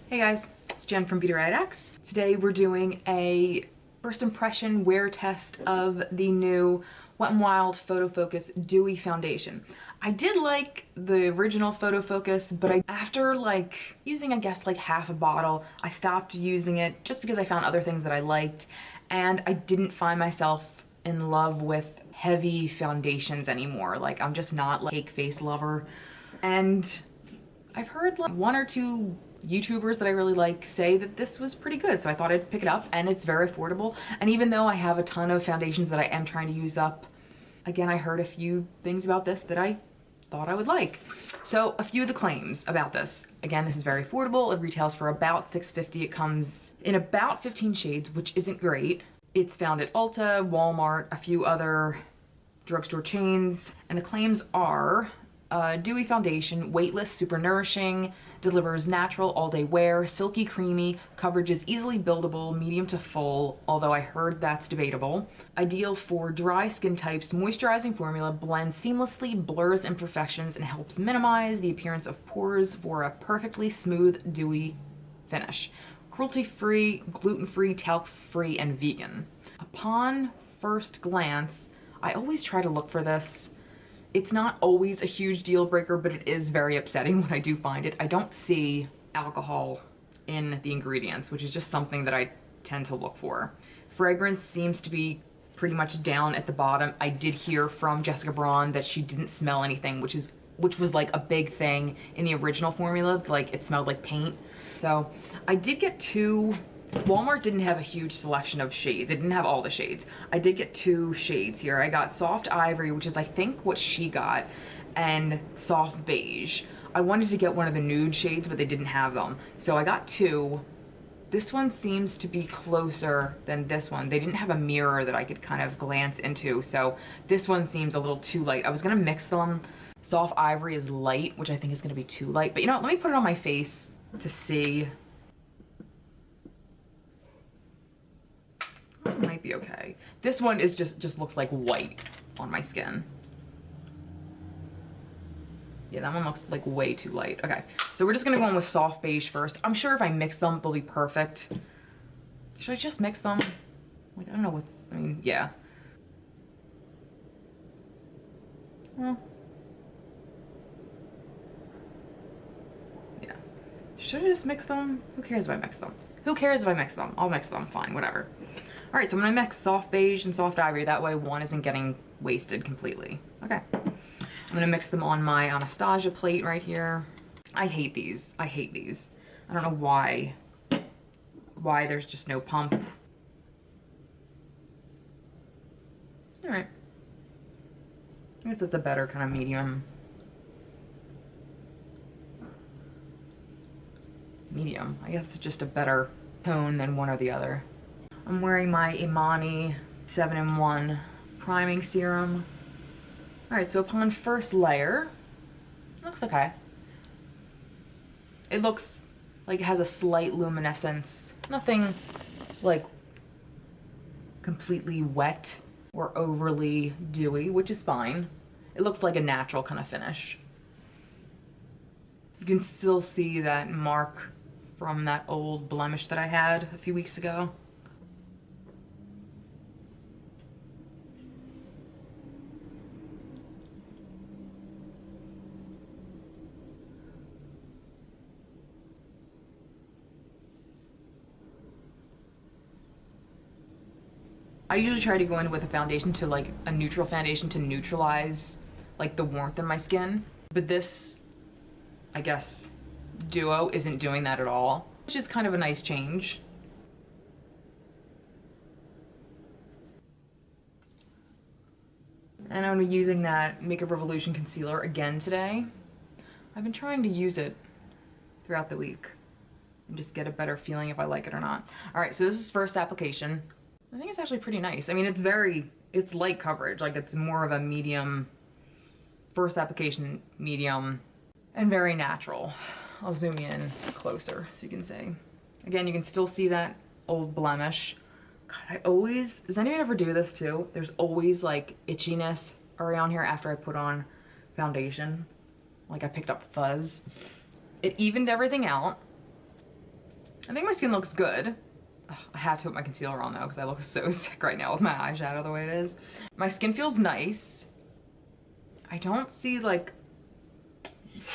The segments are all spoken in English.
Hey guys, it's Jen from beautyriotx. Today we're doing a first impression wear test of the new Wet n Wild Photo Focus Dewy foundation. I did like the original Photo Focus, but after using I guess like half a bottle, I stopped using it just because I found other things that I liked, and I didn't find myself in love with heavy foundations anymore. Like, I'm just not like a cake face lover. And I've heard like one or two YouTubers that I really like say that this was pretty good, so I thought I'd pick it up, and it's very affordable. And even though I have a ton of foundations that I am trying to use up, again, I heard a few things about this that I thought I would like. So a few of the claims about this. Again, this is very affordable. It retails for about $6.50. It comes in about 15 shades, which isn't great. It's found at Ulta, Walmart, a few other drugstore chains, and the claims are dewy foundation, weightless, super nourishing, delivers natural all-day wear, silky creamy, coverage is easily buildable, medium to full, although I heard that's debatable. Ideal for dry skin types, moisturizing formula, blends seamlessly, blurs imperfections, and helps minimize the appearance of pores for a perfectly smooth, dewy finish. Cruelty-free, gluten-free, talc-free, and vegan. Upon first glance, I always try to look for this. It's not always a huge deal breaker, but it is very upsetting when I do find it. I don't see alcohol in the ingredients, which is just something that I tend to look for. Fragrance seems to be pretty much down at the bottom. I did hear from Jessica Braun that she didn't smell anything, which was like a big thing in the original formula. Like, it smelled like paint. So I did get two. Walmart didn't have a huge selection of shades. It didn't have all the shades. I did get two shades here. I got Soft Ivory, which is I think what she got, and Soft Beige. I wanted to get one of the nude shades, but they didn't have them. So I got two. This one seems to be closer than this one. They didn't have a mirror that I could kind of glance into, so this one seems a little too light. I was gonna mix them. Soft Ivory is light, which I think is gonna be too light. But you know what, let me put it on my face to see. It might be okay. This one is just looks like white on my skin. Yeah, that one looks like way too light. Okay, so we're just gonna go in with Soft Beige first. I'm sure if I mix them, they'll be perfect. Should I just mix them? Like, I don't know what's, I mean, yeah. Well. Yeah. Should I just mix them? Who cares if I mix them? Who cares if I mix them? I'll mix them, fine, whatever. All right, so I'm gonna mix Soft Beige and Soft Ivory. That way one isn't getting wasted completely. Okay. I'm gonna mix them on my Anastasia plate right here. I hate these. I hate these. I don't know why there's just no pump. All right. I guess it's a better kind of medium. Medium. I guess it's just a better tone than one or the other. I'm wearing my Emani 7-in-1 priming serum. All right, so upon first layer, looks okay. It looks like it has a slight luminescence. Nothing like completely wet or overly dewy, which is fine. It looks like a natural kind of finish. You can still see that mark from that old blemish that I had a few weeks ago. I usually try to go in with a foundation to like a neutral foundation to neutralize like the warmth in my skin. But this, I guess, duo isn't doing that at all, which is kind of a nice change. And I'm using that Makeup Revolution concealer again today. I've been trying to use it throughout the week and just get a better feeling if I like it or not. All right, so this is first application. I think it's actually pretty nice. I mean, it's light coverage. Like, it's more of a medium, first application medium, and very natural. I'll zoom in closer so you can see. Again, you can still see that old blemish. God, does anyone ever do this too? There's always like itchiness around here after I put on foundation. Like, I picked up fuzz. It evened everything out. I think my skin looks good. Ugh, I have to put my concealer on though because I look so sick right now with my eyeshadow the way it is. My skin feels nice. I don't see like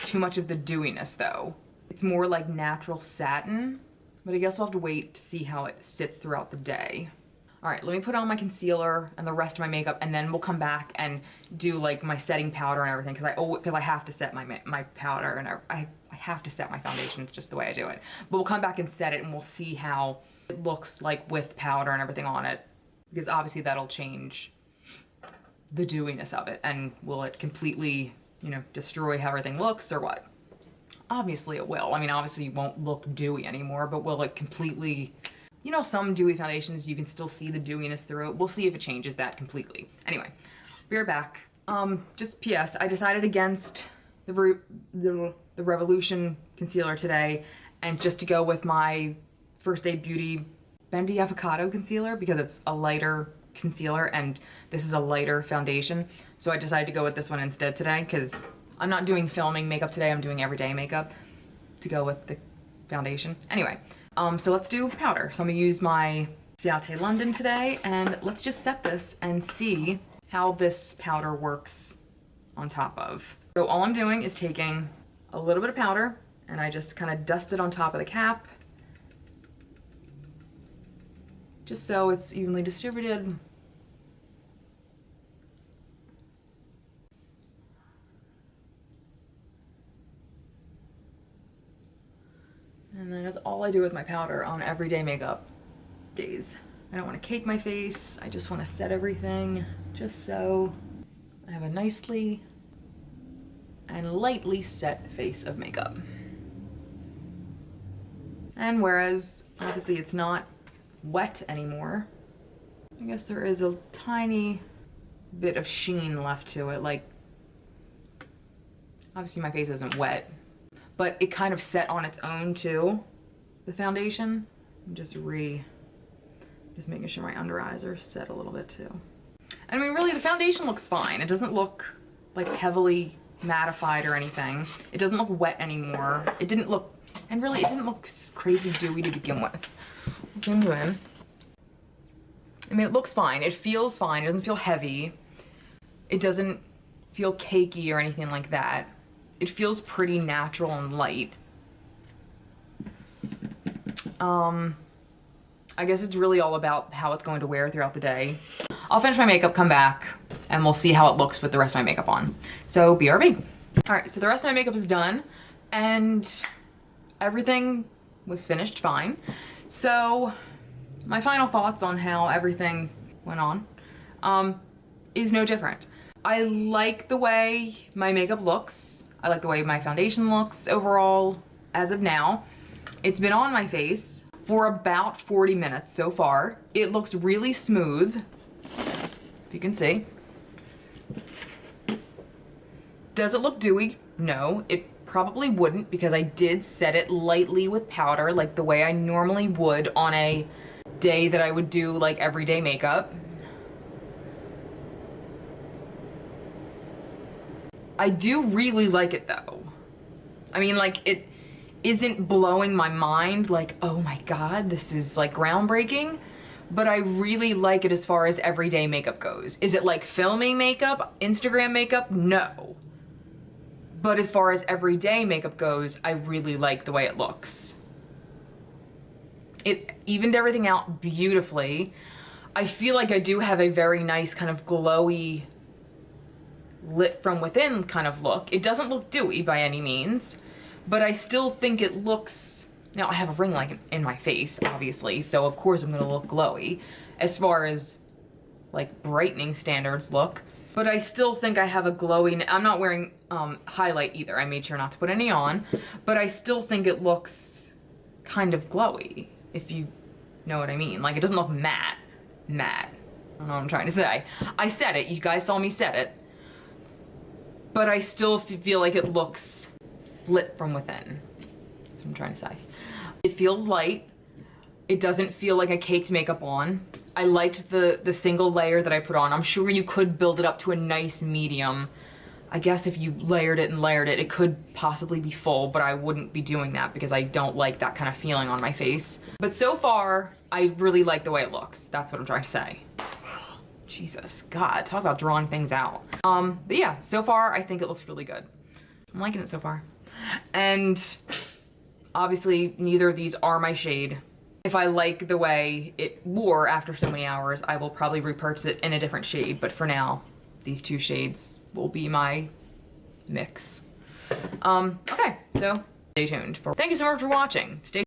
too much of the dewiness though. It's more like natural satin, but I guess we'll have to wait to see how it sits throughout the day. All right, let me put on my concealer and the rest of my makeup, and then we'll come back and do like my setting powder and everything because I have to set my powder and I have to set my foundation. It's just the way I do it. But we'll come back and set it and we'll see how it looks like with powder and everything on it, because obviously that'll change the dewiness of it. And will it completely, you know, destroy how everything looks or what? Obviously it will. I mean, obviously it won't look dewy anymore, but will it completely... You know, some dewy foundations, you can still see the dewiness through it. We'll see if it changes that completely. Anyway, be right back. Just PS, I decided against the Revolution concealer today, and just to go with my First Aid Beauty Bendy Avocado concealer because it's a lighter concealer and this is a lighter foundation. So I decided to go with this one instead today because I'm not doing filming makeup today, I'm doing everyday makeup to go with the foundation. Anyway. So let's do powder. So I'm gonna use my Ciate London today, and let's just set this and see how this powder works on top of. So all I'm doing is taking a little bit of powder, and I just kind of dust it on top of the cap, just so it's evenly distributed. And then that's all I do with my powder on everyday makeup days. I don't want to cake my face, I just want to set everything just so I have a nicely and lightly set face of makeup. And whereas obviously it's not wet anymore, I guess there is a tiny bit of sheen left to it. Like, obviously my face isn't wet, but it kind of set on its own too, the foundation. I'm just making sure my under eyes are set a little bit too. I mean, really, the foundation looks fine. It doesn't look like heavily mattified or anything. It doesn't look wet anymore. It didn't look, and really, it didn't look crazy dewy to begin with. Zoom in. I mean, it looks fine. It feels fine. It doesn't feel heavy. It doesn't feel cakey or anything like that. It feels pretty natural and light. I guess it's really all about how it's going to wear throughout the day. I'll finish my makeup, come back, and we'll see how it looks with the rest of my makeup on. So BRB. All right, so the rest of my makeup is done, and everything was finished fine. So my final thoughts on how everything went on is no different. I like the way my makeup looks. I like the way my foundation looks overall as of now. It's been on my face for about 40 minutes so far. It looks really smooth, if you can see. Does it look dewy? No, it probably wouldn't because I did set it lightly with powder like the way I normally would on a day that I would do like everyday makeup. I do really like it though. I mean, like, it isn't blowing my mind like, oh my god, this is like groundbreaking, but I really like it as far as everyday makeup goes. Is it like filming makeup, Instagram makeup? No. But as far as everyday makeup goes, I really like the way it looks. It evened everything out beautifully. I feel like I do have a very nice kind of glowy, lit from within kind of look. It doesn't look dewy by any means, but I still think it looks, now I have a ring light in my face, obviously, so of course I'm gonna look glowy as far as like brightening standards look, but I still think I have a glowy, I'm not wearing highlight either, I made sure not to put any on, but I still think it looks kind of glowy, if you know what I mean. Like, it doesn't look matte. I don't know what I'm trying to say. I said it, you guys saw me set it, but I still feel like it looks lit from within. That's what I'm trying to say. It feels light. It doesn't feel like I caked makeup on. I liked the single layer that I put on. I'm sure you could build it up to a nice medium. I guess if you layered it and layered it, it could possibly be full, but I wouldn't be doing that because I don't like that kind of feeling on my face. But so far, I really like the way it looks. That's what I'm trying to say. Jesus, God, talk about drawing things out. But yeah, so far, I think it looks really good. I'm liking it so far. And obviously, neither of these are my shade. If I like the way it wore after so many hours, I will probably repurchase it in a different shade. But for now, these two shades will be my mix. Okay, so stay tuned. Thank you so much for watching. Stay